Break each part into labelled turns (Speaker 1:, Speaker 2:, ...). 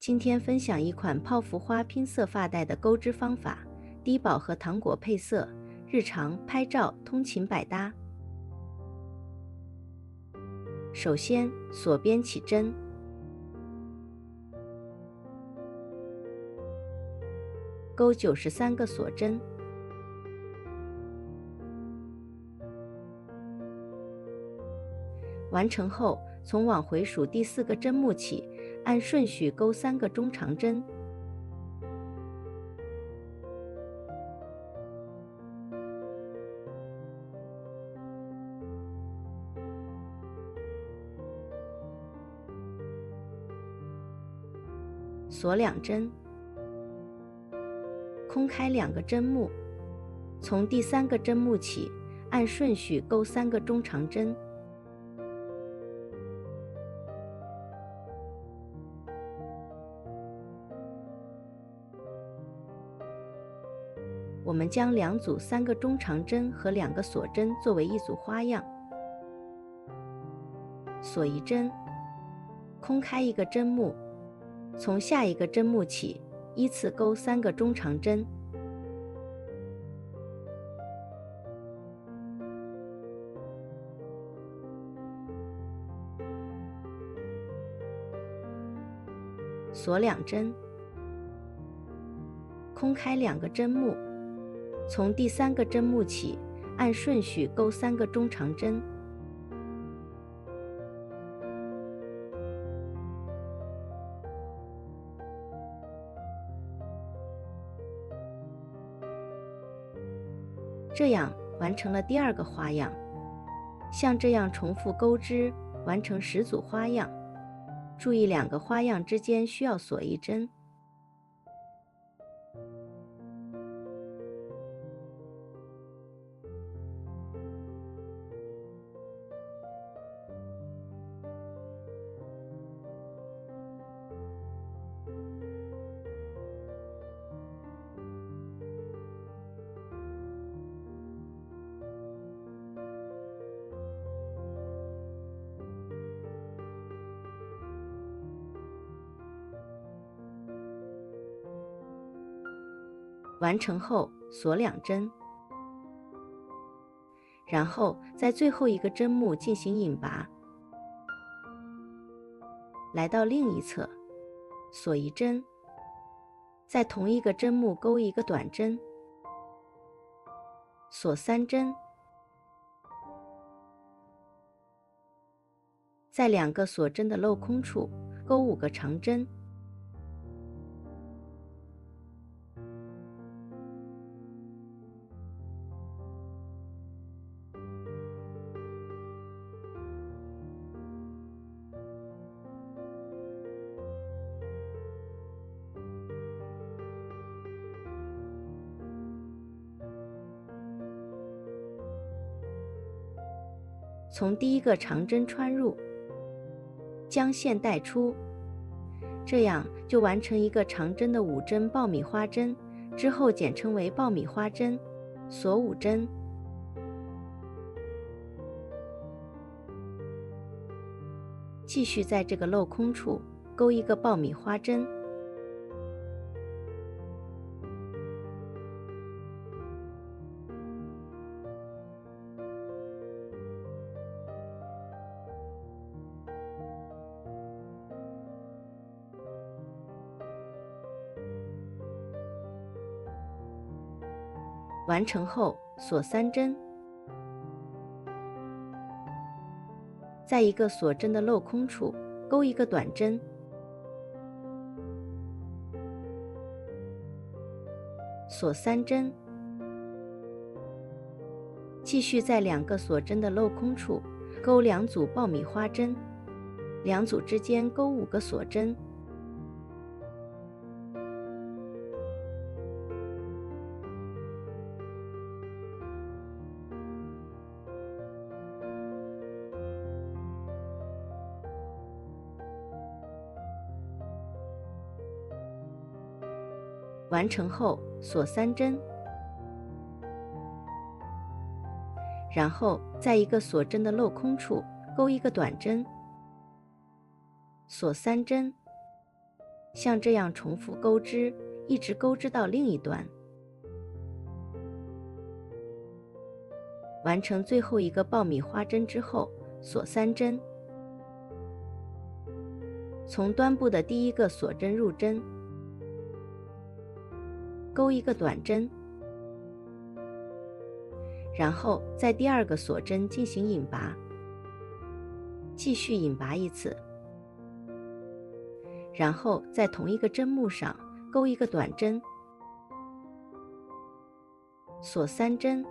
Speaker 1: 今天分享一款泡芙花拼色发带的钩织方法，低饱和糖果配色，日常、拍照、通勤百搭。首先，锁边起针，钩93个锁针，完成后，从往回数第4个针目起，按顺序钩3个中长针。锁2针，空开2个针目，从第3个针目起，按顺序钩3个中长针。我们将2组3个中长针和2个锁针作为一组花样。锁1针，空开1个针目，从下一个针目起，依次钩3个中长针。锁2针，空开2个针目，从第3个针目起，按顺序钩3个中长针。这样完成了第2个花样。像这样重复钩织，完成10组花样。注意2个花样之间需要锁1针。完成后锁2针，然后在最后一个针目进行引拔，来到另一侧，锁1针，在同一个针目钩一个短针，锁3针，在2个锁针的镂空处钩5个长针。从第1个长针穿入，将线带出，这样就完成一个长针的5针爆米花针，之后简称为爆米花针，锁5针。继续在这个镂空处钩一个爆米花针。完成后锁3针，在一个锁针的镂空处钩一个短针，锁3针，继续在2个锁针的镂空处钩2组爆米花针，2组之间钩5个锁针。完成后锁3针，然后在一个锁针的镂空处钩一个短针，锁3针，像这样重复钩织，一直钩织到另一端。完成最后一个爆米花针之后，锁3针。从端部的第一个锁针入针，钩一个短针，然后在第二个锁针进行引拔，继续引拔一次，然后在同一个针目上钩一个短针，锁3针。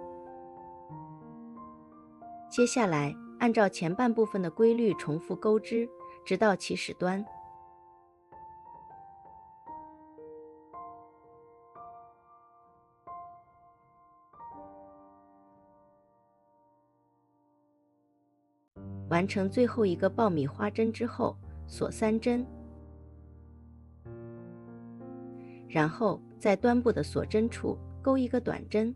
Speaker 1: 接下来按照前半部分的规律重复钩织，直到起始端。完成最后一个爆米花针之后，锁3针，然后在端部的锁针处钩一个短针，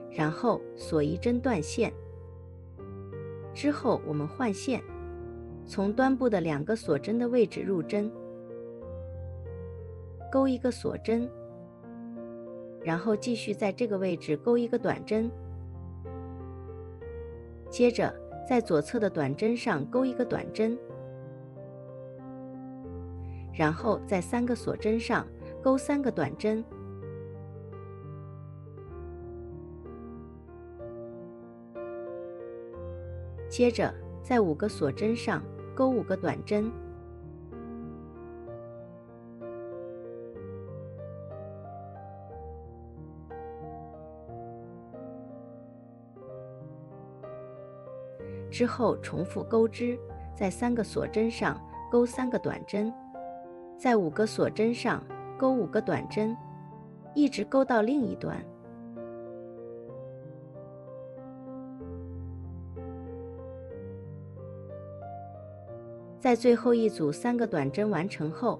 Speaker 1: 然后锁1针断线。之后我们换线，从端部的2个锁针的位置入针，钩一个锁针，然后继续在这个位置钩一个短针，接着在左侧的短针上钩一个短针，然后在3个锁针上钩3个短针，接着在5个锁针上钩5个短针，之后重复钩织，在3个锁针上钩3个短针，在5个锁针上钩5个短针，一直钩到另一端。在最后一组3个短针完成后，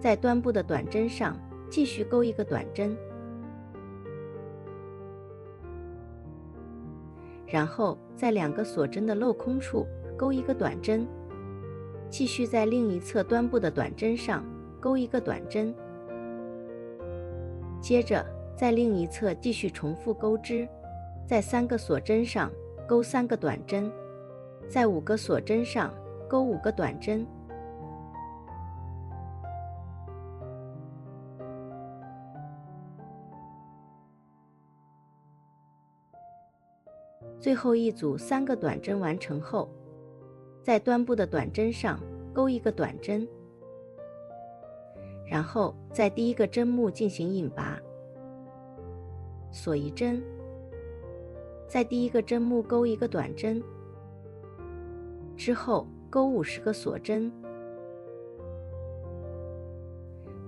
Speaker 1: 在端部的短针上继续钩一个短针，然后在2个锁针的镂空处钩一个短针，继续在另一侧端部的短针上钩一个短针，接着在另一侧继续重复钩织，在3个锁针上钩3个短针，在5个锁针上钩5个短针，最后一组3个短针完成后，在端部的短针上钩一个短针，然后在第一个针目进行引拔，锁1针，在第一个针目钩一个短针，之后钩50个锁针。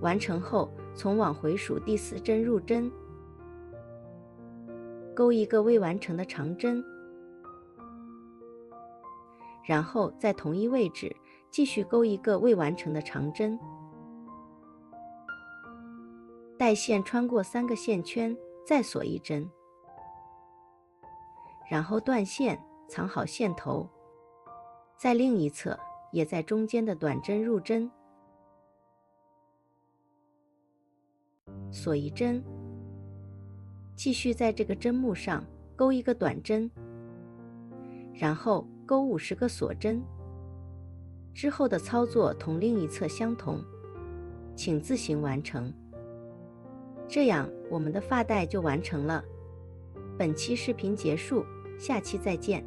Speaker 1: 完成后，从往回数第4针入针，钩一个未完成的长针，然后在同一位置继续钩一个未完成的长针，带线穿过3个线圈，再锁1针，然后断线，藏好线头，在另一侧也在中间的短针入针，锁1针，继续在这个针目上钩一个短针，然后钩50个锁针。之后的操作同另一侧相同，请自行完成。这样我们的发带就完成了。本期视频结束，下期再见。